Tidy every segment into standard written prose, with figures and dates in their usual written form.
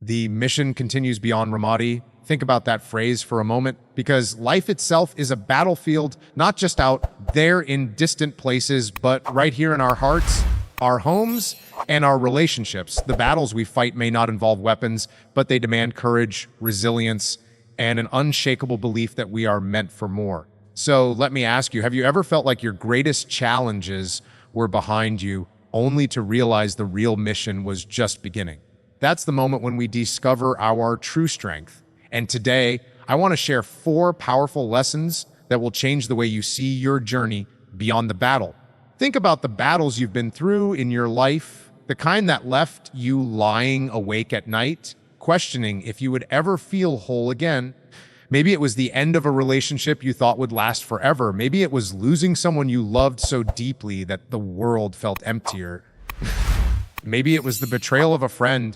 The mission continues beyond Ramadi. Think about that phrase for a moment, because life itself is a battlefield, not just out there in distant places, but right here in our hearts, our homes, and our relationships. The battles we fight may not involve weapons, but they demand courage, resilience, and an unshakable belief that we are meant for more. So let me ask you, have you ever felt like your greatest challenges were behind you, only to realize the real mission was just beginning? That's the moment when we discover our true strength. And today, I want to share 4 powerful lessons that will change the way you see your journey beyond the battle. Think about the battles you've been through in your life, the kind that left you lying awake at night, questioning if you would ever feel whole again. Maybe it was the end of a relationship you thought would last forever. Maybe it was losing someone you loved so deeply that the world felt emptier. Maybe it was the betrayal of a friend,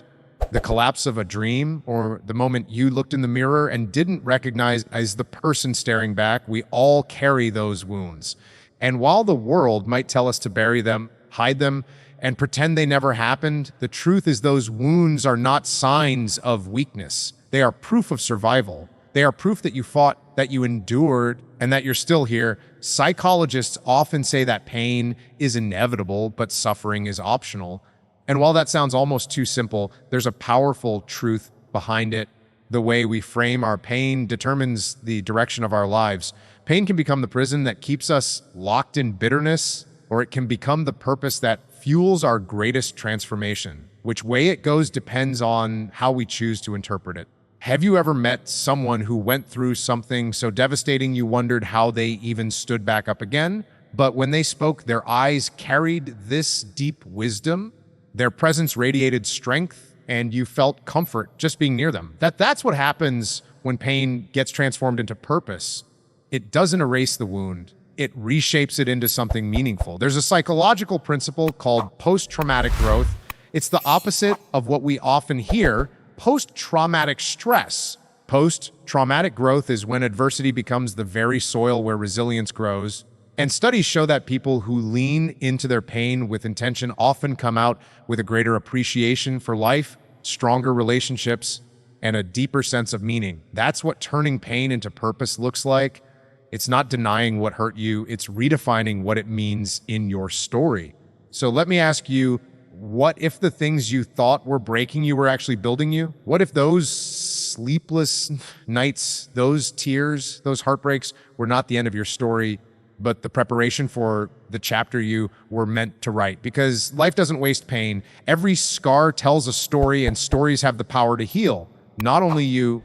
the collapse of a dream, or the moment you looked in the mirror and didn't recognize as the person staring back. We all carry those wounds. And while the world might tell us to bury them, hide them, and pretend they never happened, the truth is those wounds are not signs of weakness. They are proof of survival. They are proof that you fought, that you endured, and that you're still here. Psychologists often say that pain is inevitable, but suffering is optional. And while that sounds almost too simple, there's a powerful truth behind it. The way we frame our pain determines the direction of our lives. Pain can become the prison that keeps us locked in bitterness, or it can become the purpose that fuels our greatest transformation. Which way it goes depends on how we choose to interpret it. Have you ever met someone who went through something so devastating you wondered how they even stood back up again? But when they spoke, their eyes carried this deep wisdom. Their presence radiated strength, and you felt comfort just being near them. That's what happens when pain gets transformed into purpose. It doesn't erase the wound. It reshapes it into something meaningful. There's a psychological principle called post-traumatic growth. It's the opposite of what we often hear, post-traumatic stress. Post-traumatic growth is when adversity becomes the very soil where resilience grows. And studies show that people who lean into their pain with intention often come out with a greater appreciation for life, stronger relationships, and a deeper sense of meaning. That's what turning pain into purpose looks like. It's not denying what hurt you, it's redefining what it means in your story. So let me ask you, what if the things you thought were breaking you were actually building you? What if those sleepless nights, those tears, those heartbreaks were not the end of your story, but the preparation for the chapter you were meant to write? Because life doesn't waste pain. Every scar tells a story, and stories have the power to heal. Not only you,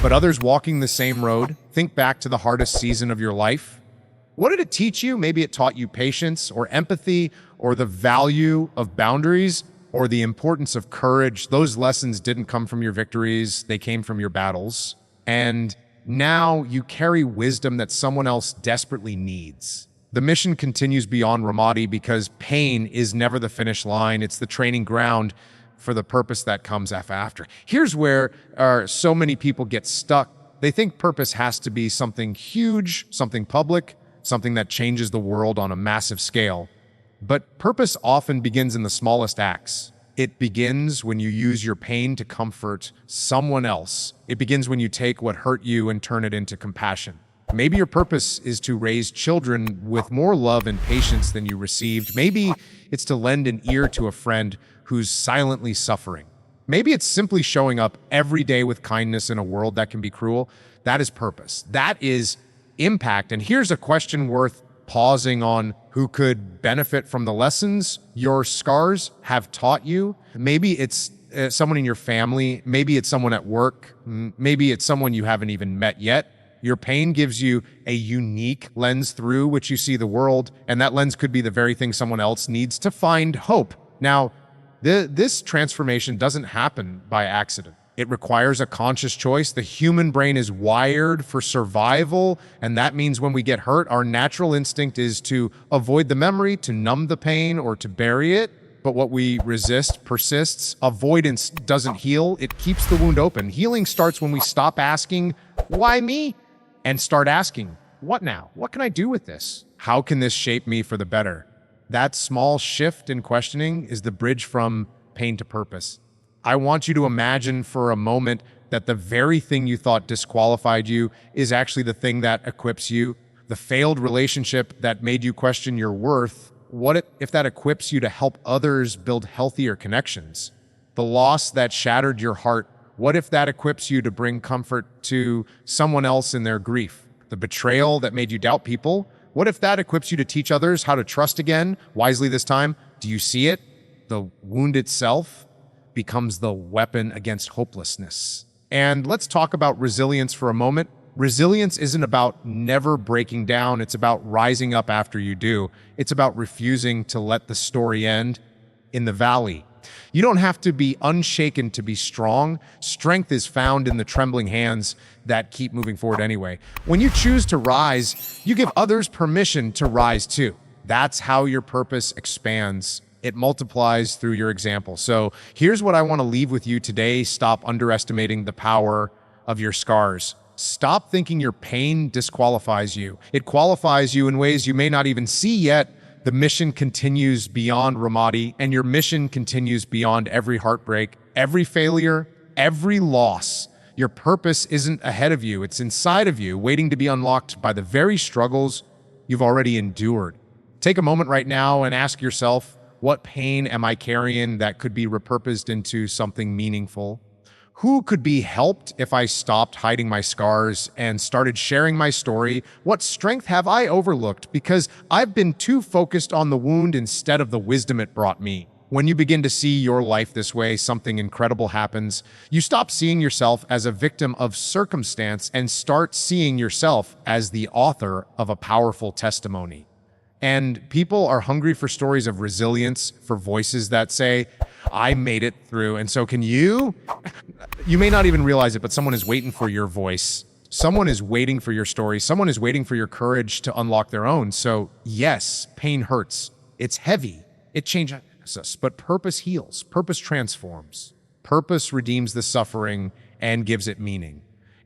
but others walking the same road. Think back to the hardest season of your life. What did it teach you? Maybe it taught you patience or empathy or the value of boundaries or the importance of courage. Those lessons didn't come from your victories. They came from your battles. And now you carry wisdom that someone else desperately needs. The mission continues beyond Ramadi because pain is never the finish line. It's the training ground for the purpose that comes after. Here's where so many people get stuck. They think purpose has to be something huge, something public, something that changes the world on a massive scale. But purpose often begins in the smallest acts. It begins when you use your pain to comfort someone else. It begins when you take what hurt you and turn it into compassion. Maybe your purpose is to raise children with more love and patience than you received. Maybe it's to lend an ear to a friend who's silently suffering. Maybe it's simply showing up every day with kindness in a world that can be cruel. That is purpose. That is impact. And here's a question worth pausing on: who could benefit from the lessons your scars have taught you? Maybe it's someone in your family. Maybe it's someone at work. Maybe it's someone you haven't even met yet. Your pain gives you a unique lens through which you see the world, and that lens could be the very thing someone else needs to find hope. Now, this transformation doesn't happen by accident. It requires a conscious choice. The human brain is wired for survival, and that means when we get hurt, our natural instinct is to avoid the memory, to numb the pain, or to bury it. But what we resist persists. Avoidance doesn't heal. It keeps the wound open. Healing starts when we stop asking, "Why me?" and start asking, "What now? What can I do with this? How can this shape me for the better?" That small shift in questioning is the bridge from pain to purpose. I want you to imagine for a moment that the very thing you thought disqualified you is actually the thing that equips you. The failed relationship that made you question your worth, what if that equips you to help others build healthier connections? The loss that shattered your heart, what if that equips you to bring comfort to someone else in their grief? The betrayal that made you doubt people, what if that equips you to teach others how to trust again, wisely this time? Do you see it? The wound itself becomes the weapon against hopelessness. And let's talk about resilience for a moment. Resilience isn't about never breaking down. It's about rising up after you do. It's about refusing to let the story end in the valley. You don't have to be unshaken to be strong. Strength is found in the trembling hands that keep moving forward anyway. When you choose to rise, you give others permission to rise too. That's how your purpose expands. It multiplies through your example. So here's what I want to leave with you today. Stop underestimating the power of your scars. Stop thinking your pain disqualifies you. It qualifies you in ways you may not even see yet. The mission continues beyond Ramadi, and your mission continues beyond every heartbreak, every failure, every loss. Your purpose isn't ahead of you. It's inside of you, waiting to be unlocked by the very struggles you've already endured. Take a moment right now and ask yourself, what pain am I carrying that could be repurposed into something meaningful? Who could be helped if I stopped hiding my scars and started sharing my story? What strength have I overlooked because I've been too focused on the wound instead of the wisdom it brought me? When you begin to see your life this way, something incredible happens. You stop seeing yourself as a victim of circumstance and start seeing yourself as the author of a powerful testimony. And people are hungry for stories of resilience, for voices that say, I made it through, and so can you? You may not even realize it, but someone is waiting for your voice. Someone is waiting for your story. Someone is waiting for your courage to unlock their own. So yes, pain hurts. It's heavy. It changes us, but purpose heals. Purpose transforms. Purpose redeems the suffering and gives it meaning.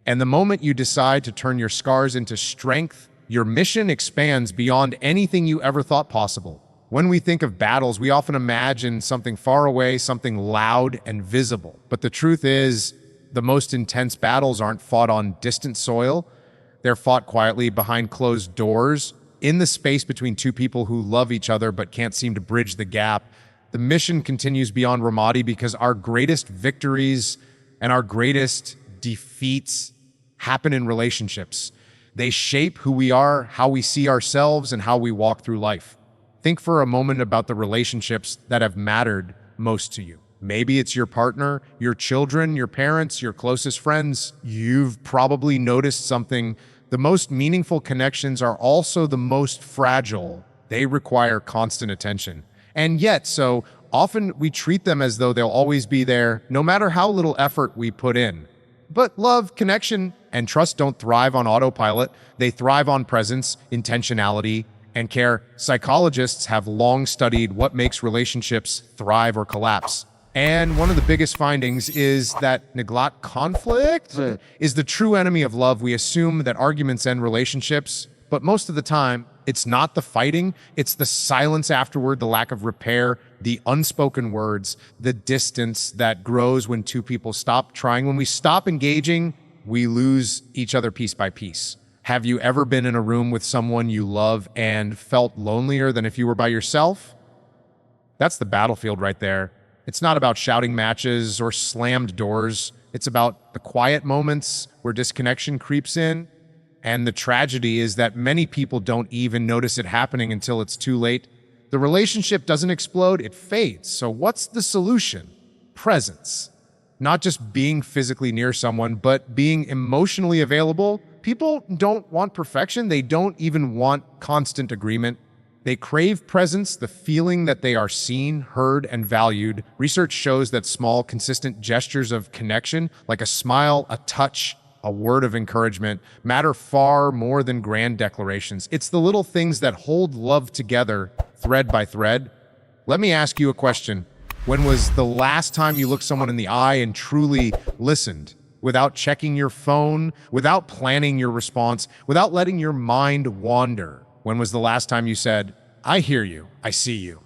And the moment you decide to turn your scars into strength, your mission expands beyond anything you ever thought possible. When we think of battles, we often imagine something far away, something loud and visible. But the truth is, the most intense battles aren't fought on distant soil. They're fought quietly behind closed doors, in the space between two people who love each other but can't seem to bridge the gap. The mission continues beyond Ramadi because our greatest victories and our greatest defeats happen in relationships. They shape who we are, how we see ourselves, and how we walk through life. Think for a moment about the relationships that have mattered most to you. Maybe it's your partner, your children, your parents, your closest friends. You've probably noticed something. The most meaningful connections are also the most fragile. They require constant attention. And yet, so often we treat them as though they'll always be there, no matter how little effort we put in. But love, connection, and trust don't thrive on autopilot. They thrive on presence, intentionality, and care. Psychologists have long studied what makes relationships thrive or collapse. And one of the biggest findings is that neglect, conflict, is the true enemy of love. We assume that arguments end relationships, but most of the time, it's not the fighting, it's the silence afterward, the lack of repair, the unspoken words, the distance that grows when two people stop trying. When we stop engaging, we lose each other piece by piece. Have you ever been in a room with someone you love and felt lonelier than if you were by yourself? That's the battlefield right there. It's not about shouting matches or slammed doors. It's about the quiet moments where disconnection creeps in. And the tragedy is that many people don't even notice it happening until it's too late. The relationship doesn't explode, it fades. So what's the solution? Presence. Not just being physically near someone, but being emotionally available. People don't want perfection. They don't even want constant agreement. They crave presence, the feeling that they are seen, heard, and valued. Research shows that small, consistent gestures of connection, like a smile, a touch, a word of encouragement, matter far more than grand declarations. It's the little things that hold love together, thread by thread. Let me ask you a question. When was the last time you looked someone in the eye and truly listened, without checking your phone, without planning your response, without letting your mind wander? When was the last time you said, I hear you, I see you,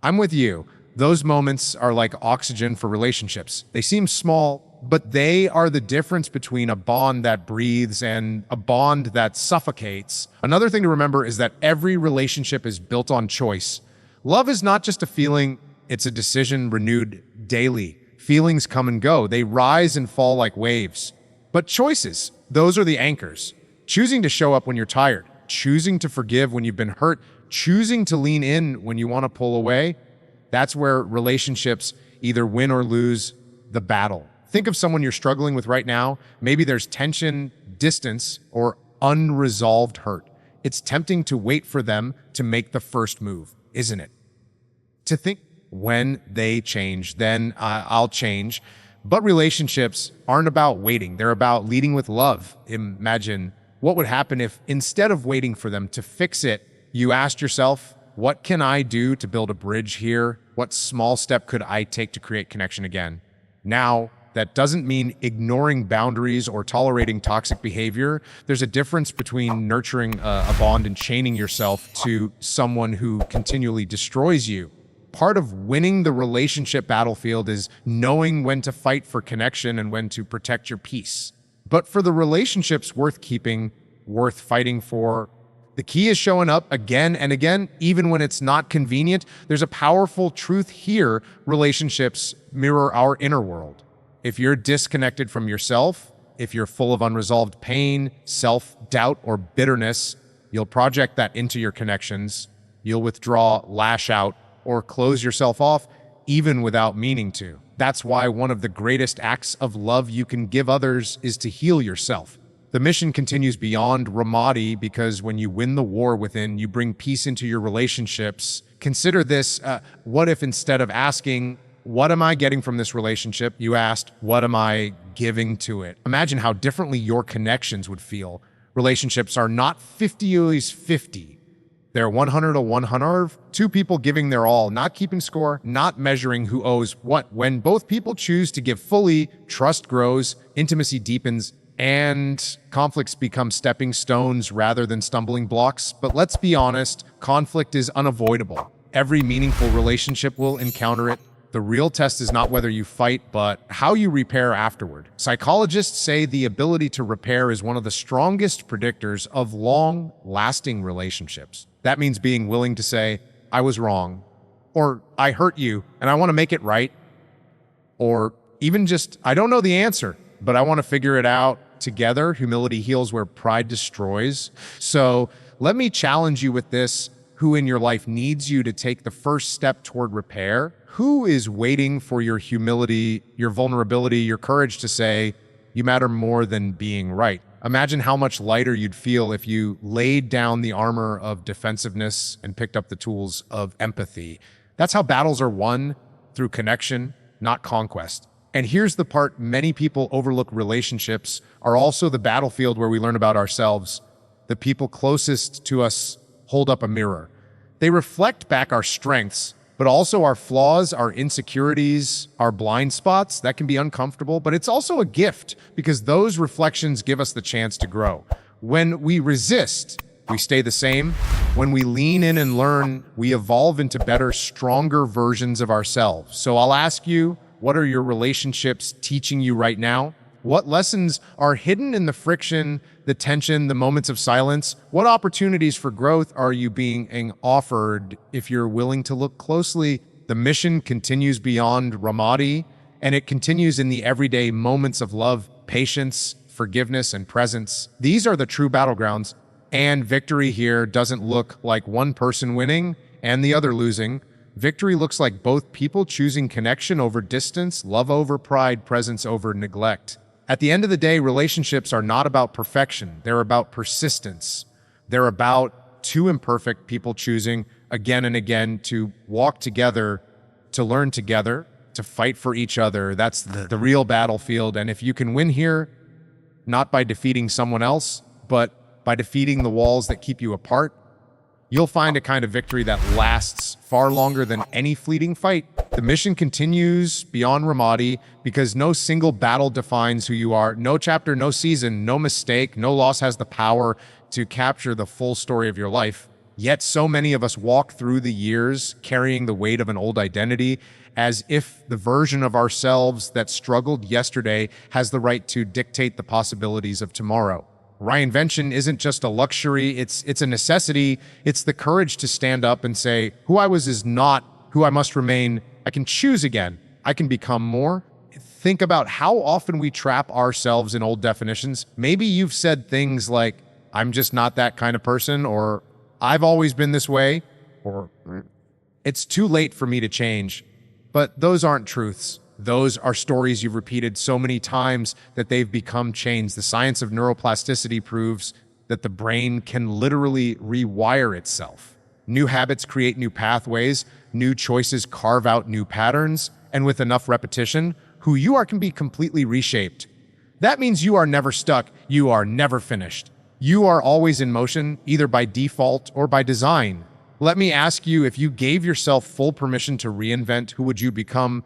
I'm with you? Those moments are like oxygen for relationships. They seem small, but they are the difference between a bond that breathes and a bond that suffocates. Another thing to remember is that every relationship is built on choice. Love is not just a feeling, it's a decision renewed daily. Feelings come and go. They rise and fall like waves. But choices, those are the anchors. Choosing to show up when you're tired, choosing to forgive when you've been hurt, choosing to lean in when you want to pull away, that's where relationships either win or lose the battle. Think of someone you're struggling with right now. Maybe there's tension, distance, or unresolved hurt. It's tempting to wait for them to make the first move, isn't it? To think when they change, then I'll change. But relationships aren't about waiting. They're about leading with love. Imagine what would happen if instead of waiting for them to fix it, you asked yourself, what can I do to build a bridge here? What small step could I take to create connection again? Now, that doesn't mean ignoring boundaries or tolerating toxic behavior. There's a difference between nurturing a bond and chaining yourself to someone who continually destroys you. Part of winning the relationship battlefield is knowing when to fight for connection and when to protect your peace. But for the relationships worth keeping, worth fighting for, the key is showing up again and again, even when it's not convenient. There's a powerful truth here. Relationships mirror our inner world. If you're disconnected from yourself, if you're full of unresolved pain, self-doubt, or bitterness, you'll project that into your connections. You'll withdraw, lash out, or close yourself off, even without meaning to. That's why one of the greatest acts of love you can give others is to heal yourself. The mission continues beyond Ramadi because when you win the war within, you bring peace into your relationships. Consider this, what if instead of asking, what am I getting from this relationship, you asked, what am I giving to it? Imagine how differently your connections would feel. Relationships are not 50-50. They're 100-100, two people giving their all, not keeping score, not measuring who owes what. When both people choose to give fully, trust grows, intimacy deepens, and conflicts become stepping stones rather than stumbling blocks. But let's be honest, conflict is unavoidable. Every meaningful relationship will encounter it. The real test is not whether you fight, but how you repair afterward. Psychologists say the ability to repair is one of the strongest predictors of long-lasting relationships. That means being willing to say, I was wrong, or I hurt you, and I want to make it right, or even just, I don't know the answer, but I want to figure it out together. Humility heals where pride destroys. So let me challenge you with this. Who in your life needs you to take the first step toward repair? Who is waiting for your humility, your vulnerability, your courage to say, you matter more than being right? Imagine how much lighter you'd feel if you laid down the armor of defensiveness and picked up the tools of empathy. That's how battles are won, through connection, not conquest. And here's the part many people overlook: relationships are also the battlefield where we learn about ourselves. The people closest to us hold up a mirror. They reflect back our strengths, but also our flaws, our insecurities, our blind spots. That can be uncomfortable, but it's also a gift because those reflections give us the chance to grow. When we resist, we stay the same. When we lean in and learn, we evolve into better, stronger versions of ourselves. So I'll ask you, what are your relationships teaching you right now? What lessons are hidden in the friction, the tension, the moments of silence? What opportunities for growth are you being offered if you're willing to look closely? The mission continues beyond Ramadi, and it continues in the everyday moments of love, patience, forgiveness, and presence. These are the true battlegrounds, and victory here doesn't look like one person winning and the other losing. Victory looks like both people choosing connection over distance, love over pride, presence over neglect. At the end of the day, relationships are not about perfection. They're about persistence. They're about two imperfect people choosing again and again to walk together, to learn together, to fight for each other. That's the real battlefield. And if you can win here, not by defeating someone else, but by defeating the walls that keep you apart, you'll find a kind of victory that lasts far longer than any fleeting fight. The mission continues beyond Ramadi because no single battle defines who you are. No chapter, no season, no mistake, no loss has the power to capture the full story of your life. Yet so many of us walk through the years carrying the weight of an old identity, as if the version of ourselves that struggled yesterday has the right to dictate the possibilities of tomorrow. Reinvention isn't just a luxury, it's a necessity. It's the courage to stand up and say, who I was is not who I must remain. I can choose again. I can become more. Think about how often we trap ourselves in old definitions. Maybe you've said things like, I'm just not that kind of person, or I've always been this way, or it's too late for me to change. But those aren't truths. Those are stories you've repeated so many times that they've become chains. The science of neuroplasticity proves that the brain can literally rewire itself. New habits create new pathways, new choices carve out new patterns, and with enough repetition, who you are can be completely reshaped. That means you are never stuck, you are never finished. You are always in motion, either by default or by design. Let me ask you, if you gave yourself full permission to reinvent, who would you become?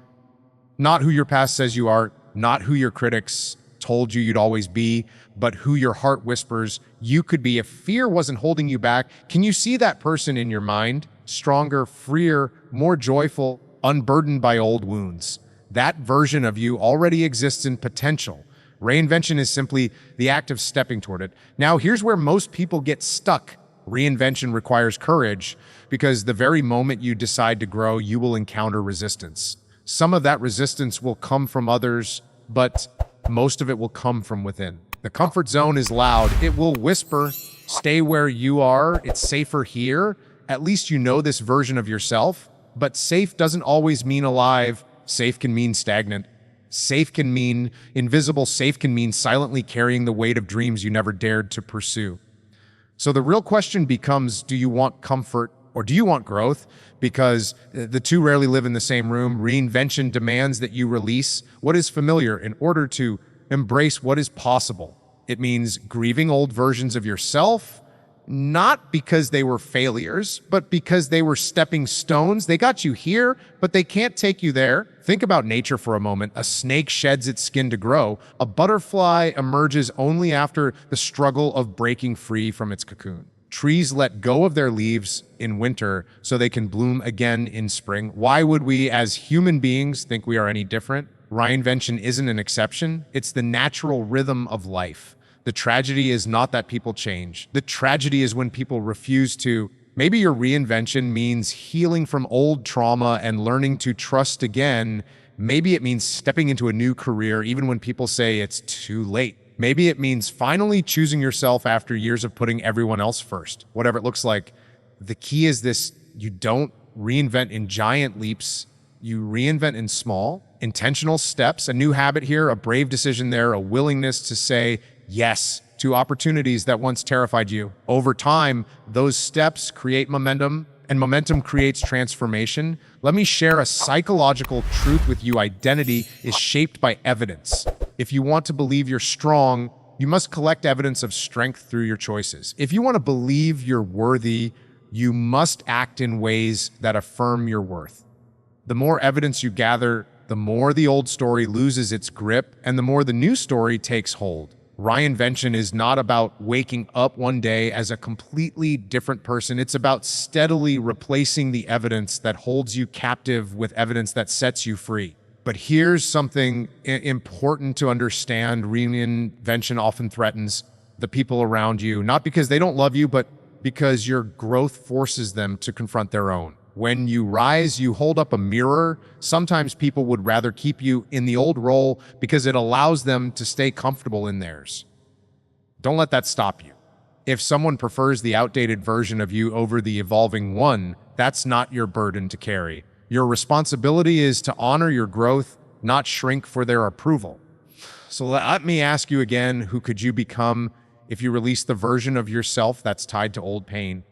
Not who your past says you are, not who your critics told you you'd always be, but who your heart whispers you could be if fear wasn't holding you back. Can you see that person in your mind? Stronger, freer, more joyful, unburdened by old wounds. That version of you already exists in potential. Reinvention is simply the act of stepping toward it. Now, here's where most people get stuck. Reinvention requires courage, because the very moment you decide to grow, you will encounter resistance. Some of that resistance will come from others, but most of it will come from within. The comfort zone is loud. It will whisper, stay where you are. It's safer here. At least you know this version of yourself. But safe doesn't always mean alive. Safe can mean stagnant. Safe can mean invisible. Safe can mean silently carrying the weight of dreams you never dared to pursue. So the real question becomes, do you want comfort or do you want growth? Because the two rarely live in the same room. Reinvention demands that you release what is familiar in order to embrace what is possible. It means grieving old versions of yourself, not because they were failures, but because they were stepping stones. They got you here, but they can't take you there. Think about nature for a moment. A snake sheds its skin to grow. A butterfly emerges only after the struggle of breaking free from its cocoon. Trees let go of their leaves in winter so they can bloom again in spring. Why would we, as human beings, think we are any different? Reinvention isn't an exception. It's the natural rhythm of life. The tragedy is not that people change. The tragedy is when people refuse to. Maybe your reinvention means healing from old trauma and learning to trust again. Maybe it means stepping into a new career even when people say it's too late. Maybe it means finally choosing yourself after years of putting everyone else first. Whatever it looks like, the key is this: you don't reinvent in giant leaps. You reinvent in small, intentional steps. A new habit here, a brave decision there, a willingness to say yes to opportunities that once terrified you. Over time, those steps create momentum, and momentum creates transformation. Let me share a psychological truth with you. Identity is shaped by evidence. If you want to believe you're strong, you must collect evidence of strength through your choices. If you want to believe you're worthy, you must act in ways that affirm your worth. The more evidence you gather, the more the old story loses its grip, and the more the new story takes hold. Reinvention is not about waking up one day as a completely different person. It's about steadily replacing the evidence that holds you captive with evidence that sets you free. But here's something important to understand. Reinvention often threatens the people around you, not because they don't love you, but because your growth forces them to confront their own. When you rise, you hold up a mirror. Sometimes people would rather keep you in the old role because it allows them to stay comfortable in theirs. Don't let that stop you. If someone prefers the outdated version of you over the evolving one, that's not your burden to carry. Your responsibility is to honor your growth, not shrink for their approval. So let me ask you again, who could you become if you release the version of yourself that's tied to old pain?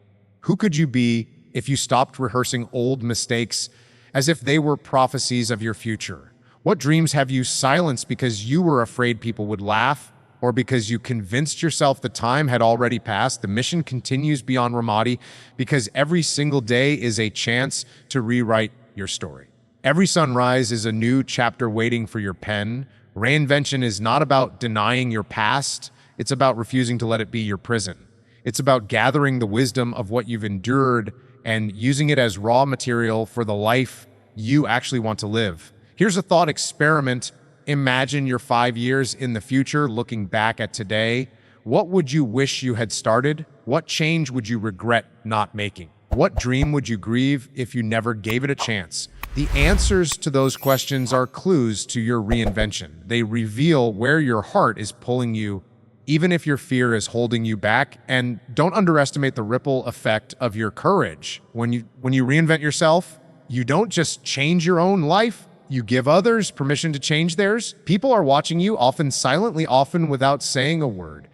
Who could you be if you stopped rehearsing old mistakes as if they were prophecies of your future? What dreams have you silenced because you were afraid people would laugh, or because you convinced yourself the time had already passed? The mission continues beyond Ramadi because every single day is a chance to rewrite your story. Every sunrise is a new chapter waiting for your pen. Reinvention is not about denying your past. It's about refusing to let it be your prison. It's about gathering the wisdom of what you've endured and using it as raw material for the life you actually want to live. Here's a thought experiment. Imagine you're 5 years in the future, looking back at today. What would you wish you had started? What change would you regret not making? What dream would you grieve if you never gave it a chance? The answers to those questions are clues to your reinvention. They reveal where your heart is pulling you, even if your fear is holding you back. And don't underestimate the ripple effect of your courage. When you reinvent yourself, you don't just change your own life, you give others permission to change theirs. People are watching you, often silently, often without saying a word.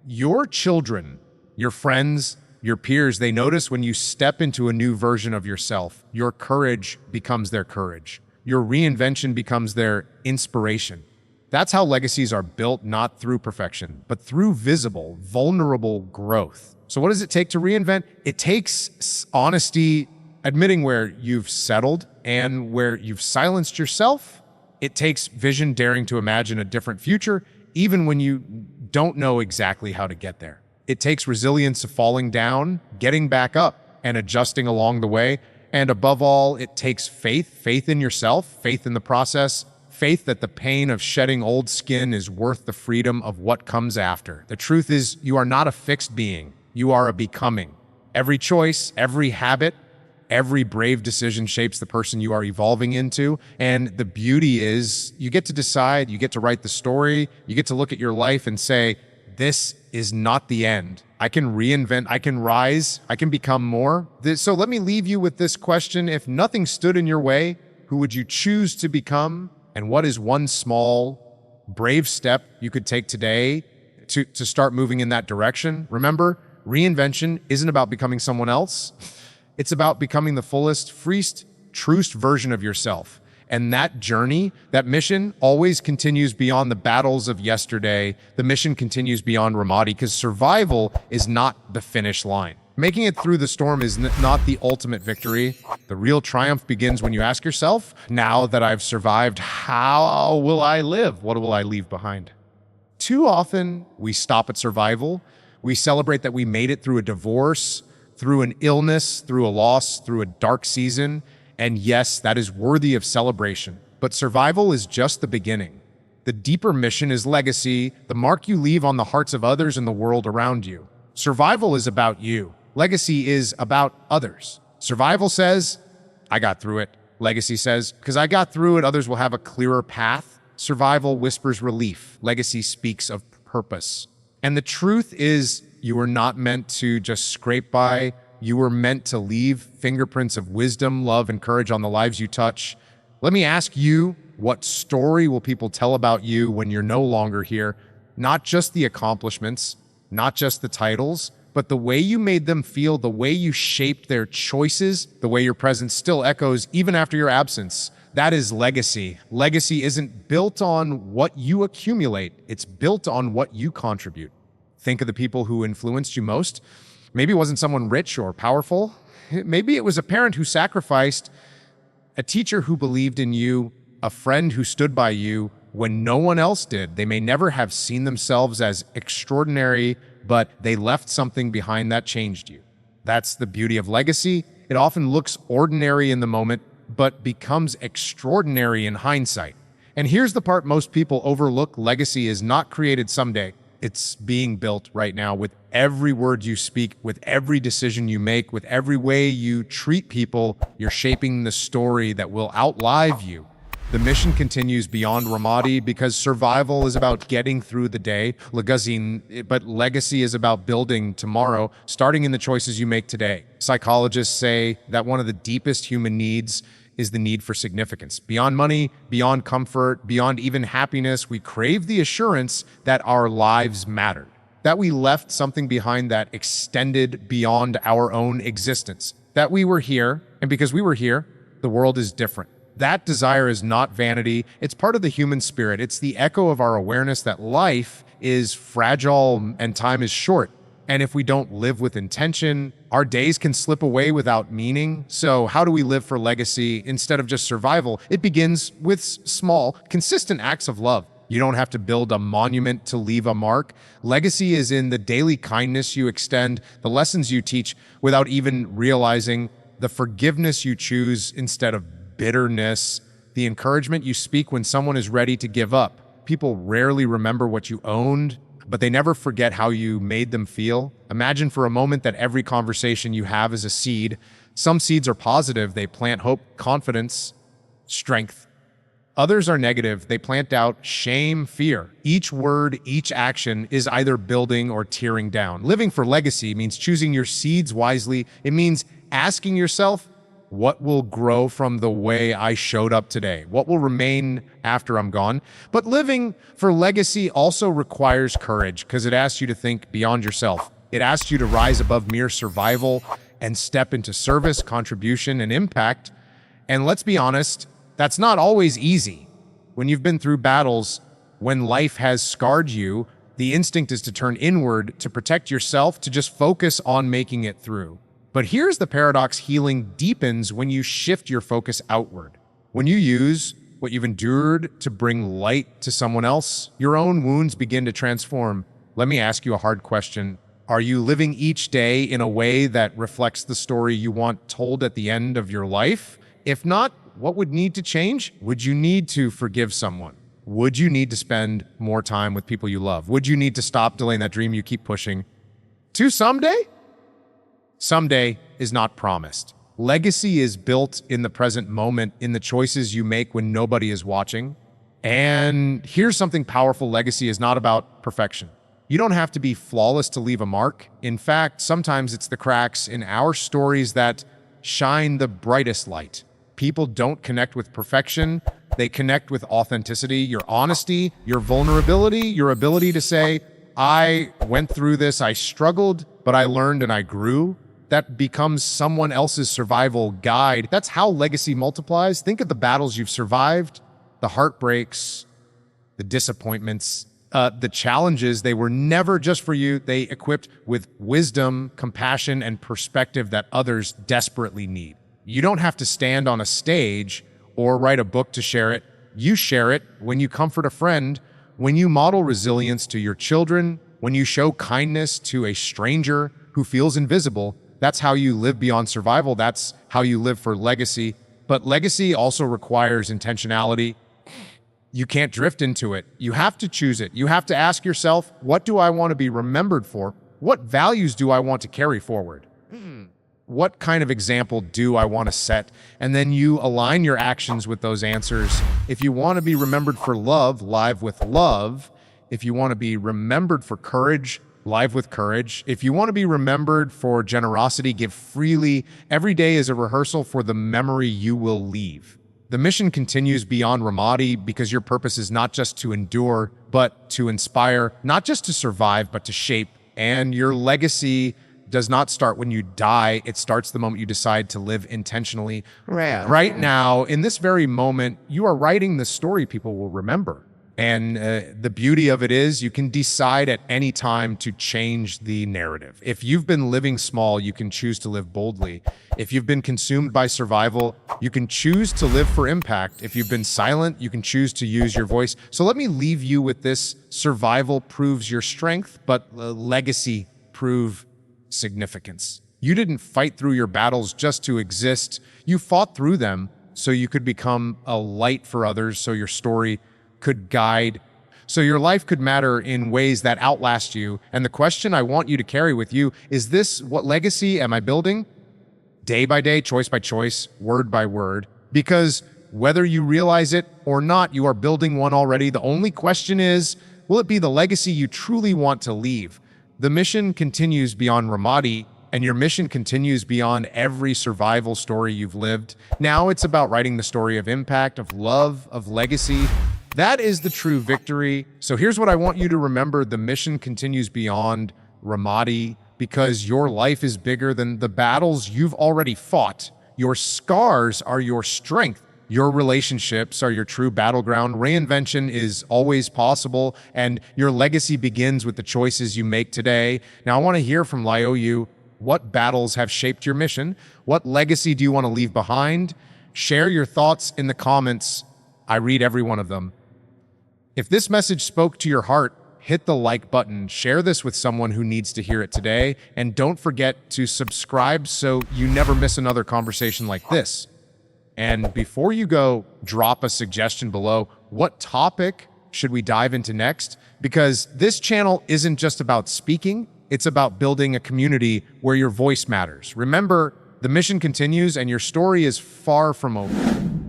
Your children, your friends, your peers, they notice when you step into a new version of yourself. Your courage becomes their courage. Your reinvention becomes their inspiration. That's how legacies are built, not through perfection, but through visible, vulnerable growth. So what does it take to reinvent? It takes honesty, admitting where you've settled and where you've silenced yourself. It takes vision, daring to imagine a different future, even when you don't know exactly how to get there. It takes resilience of falling down, getting back up, and adjusting along the way. And above all, it takes faith in yourself, faith in the process, faith that the pain of shedding old skin is worth the freedom of what comes after. The truth is, you are not a fixed being. You are a becoming. Every choice, every habit, every brave decision shapes the person you are evolving into. And the beauty is you get to decide, you get to write the story, you get to look at your life and say, this is not the end. I can reinvent, I can rise, I can become more. So let me leave you with this question. If nothing stood in your way, who would you choose to become? And what is one small, brave step you could take today to start moving in that direction? Remember, reinvention isn't about becoming someone else. It's about becoming the fullest, freest, truest version of yourself. And that journey, that mission always continues beyond the battles of yesterday. The mission continues beyond Ramadi, because survival is not the finish line. Making it through the storm is not the ultimate victory. The real triumph begins when you ask yourself, now that I've survived, how will I live? What will I leave behind? Too often, we stop at survival. We celebrate that we made it through a divorce, through an illness, through a loss, through a dark season. And yes, that is worthy of celebration. But survival is just the beginning. The deeper mission is legacy, the mark you leave on the hearts of others and the world around you. Survival is about you. Legacy is about others. Survival says, I got through it. Legacy says, because I got through it, others will have a clearer path. Survival whispers relief. Legacy speaks of purpose. And the truth is, you were not meant to just scrape by. You were meant to leave fingerprints of wisdom, love, and courage on the lives you touch. Let me ask you, what story will people tell about you when you're no longer here? Not just the accomplishments, not just the titles, but the way you made them feel, the way you shaped their choices, the way your presence still echoes even after your absence. That is legacy. Legacy isn't built on what you accumulate. It's built on what you contribute. Think of the people who influenced you most. Maybe it wasn't someone rich or powerful. Maybe it was a parent who sacrificed, a teacher who believed in you, a friend who stood by you when no one else did. They may never have seen themselves as extraordinary, but they left something behind that changed you. That's the beauty of legacy. It often looks ordinary in the moment, but becomes extraordinary in hindsight. And here's the part most people overlook. Legacy is not created someday. It's being built right now, with every word you speak, with every decision you make, with every way you treat people. You're shaping the story that will outlive you. The mission continues beyond Ramadi, because survival is about getting through the day, but legacy is about building tomorrow, starting in the choices you make today. Psychologists say that one of the deepest human needs is the need for significance. Beyond money, beyond comfort, beyond even happiness, we crave the assurance that our lives mattered, that we left something behind that extended beyond our own existence, that we were here, and because we were here, the world is different. That desire is not vanity. It's part of the human spirit. It's the echo of our awareness that life is fragile and time is short. And if we don't live with intention, our days can slip away without meaning. So how do we live for legacy instead of just survival? It begins with small, consistent acts of love. You don't have to build a monument to leave a mark. Legacy is in the daily kindness you extend, the lessons you teach without even realizing, the forgiveness you choose instead of bitterness, the encouragement you speak when someone is ready to give up. People rarely remember what you owned, but they never forget how you made them feel. Imagine for a moment that every conversation you have is a seed. Some seeds are positive. They plant hope, confidence, strength. Others are negative. They plant doubt, shame, fear. Each word, each action is either building or tearing down. Living for legacy means choosing your seeds wisely. It means asking yourself, what will grow from the way I showed up today? What will remain after I'm gone? But living for legacy also requires courage because it asks you to think beyond yourself. It asks you to rise above mere survival and step into service, contribution, and impact. And let's be honest, that's not always easy. When you've been through battles, when life has scarred you, the instinct is to turn inward, to protect yourself, to just focus on making it through. But here's the paradox: healing deepens when you shift your focus outward. When you use what you've endured to bring light to someone else, your own wounds begin to transform. Let me ask you a hard question. Are you living each day in a way that reflects the story you want told at the end of your life? If not, what would need to change? Would you need to forgive someone? Would you need to spend more time with people you love? Would you need to stop delaying that dream you keep pushing to someday? Someday is not promised. Legacy is built in the present moment, in the choices you make when nobody is watching. And here's something powerful: legacy is not about perfection. You don't have to be flawless to leave a mark. In fact, sometimes it's the cracks in our stories that shine the brightest light. People don't connect with perfection. They connect with authenticity, your honesty, your vulnerability, your ability to say, I went through this, I struggled, but I learned and I grew. That becomes someone else's survival guide. That's how legacy multiplies. Think of the battles you've survived, the heartbreaks, the disappointments, the challenges. They were never just for you. They equipped with wisdom, compassion, and perspective that others desperately need. You don't have to stand on a stage or write a book to share it. You share it when you comfort a friend, when you model resilience to your children, when you show kindness to a stranger who feels invisible. That's how you live beyond survival. That's how you live for legacy. But legacy also requires intentionality. You can't drift into it. You have to choose it. You have to ask yourself, what do I want to be remembered for? What values do I want to carry forward? What kind of example do I want to set? And then you align your actions with those answers. If you want to be remembered for love, live with love. If you want to be remembered for courage, live with courage. If you want to be remembered for generosity, give freely. Every day is a rehearsal for the memory you will leave. The mission continues beyond Ramadi because your purpose is not just to endure, but to inspire, not just to survive, but to shape. And your legacy does not start when you die. It starts the moment you decide to live intentionally. Right now, in this very moment, you are writing the story people will remember. And the beauty of it is you can decide at any time to change the narrative. If you've been living small, you can choose to live boldly. If you've been consumed by survival, you can choose to live for impact. If you've been silent, you can choose to use your voice. So let me leave you with this: survival proves your strength, but legacy prove significance. You didn't fight through your battles just to exist. You fought through them so you could become a light for others, so your story could guide, so your life could matter in ways that outlast you. And the question I want you to carry with you is this: what legacy am I building? Day by day, choice by choice, word by word. Because whether you realize it or not, you are building one already. The only question is, will it be the legacy you truly want to leave? The mission continues beyond Ramadi, and your mission continues beyond every survival story you've lived. Now it's about writing the story of impact, of love, of legacy. That is the true victory. So here's what I want you to remember: the mission continues beyond Ramadi because your life is bigger than the battles you've already fought. Your scars are your strength. Your relationships are your true battleground. Reinvention is always possible, and your legacy begins with the choices you make today. Now, I want to hear from Liu. What battles have shaped your mission? What legacy do you want to leave behind? Share your thoughts in the comments. I read every one of them. If this message spoke to your heart, hit the like button, share this with someone who needs to hear it today, and don't forget to subscribe so you never miss another conversation like this. And before you go, drop a suggestion below. What topic should we dive into next? Because this channel isn't just about speaking, it's about building a community where your voice matters. Remember, the mission continues and your story is far from over.